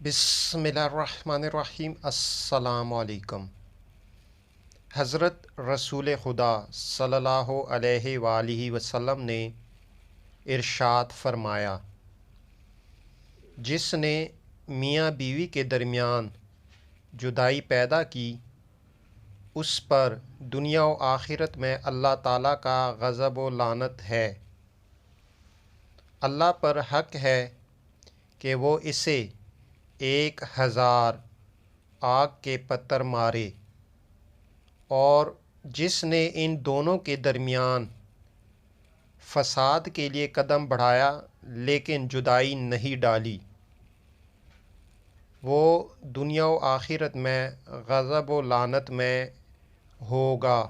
بسم اللہ الرحمن الرحیم۔ السلام علیکم۔ حضرت رسول خدا صلی اللہ علیہ وآلہ وسلم نے ارشاد فرمایا، جس نے میاں بیوی کے درمیان جدائی پیدا کی اس پر دنیا و آخرت میں اللہ تعالیٰ کا غضب و لعنت ہے۔ اللہ پر حق ہے کہ وہ اسے 1000 آگ کے پتھر مارے، اور جس نے ان دونوں کے درمیان فساد کے لیے قدم بڑھایا لیکن جدائی نہیں ڈالی، وہ دنیا و آخرت میں غضب و لعنت میں ہوگا۔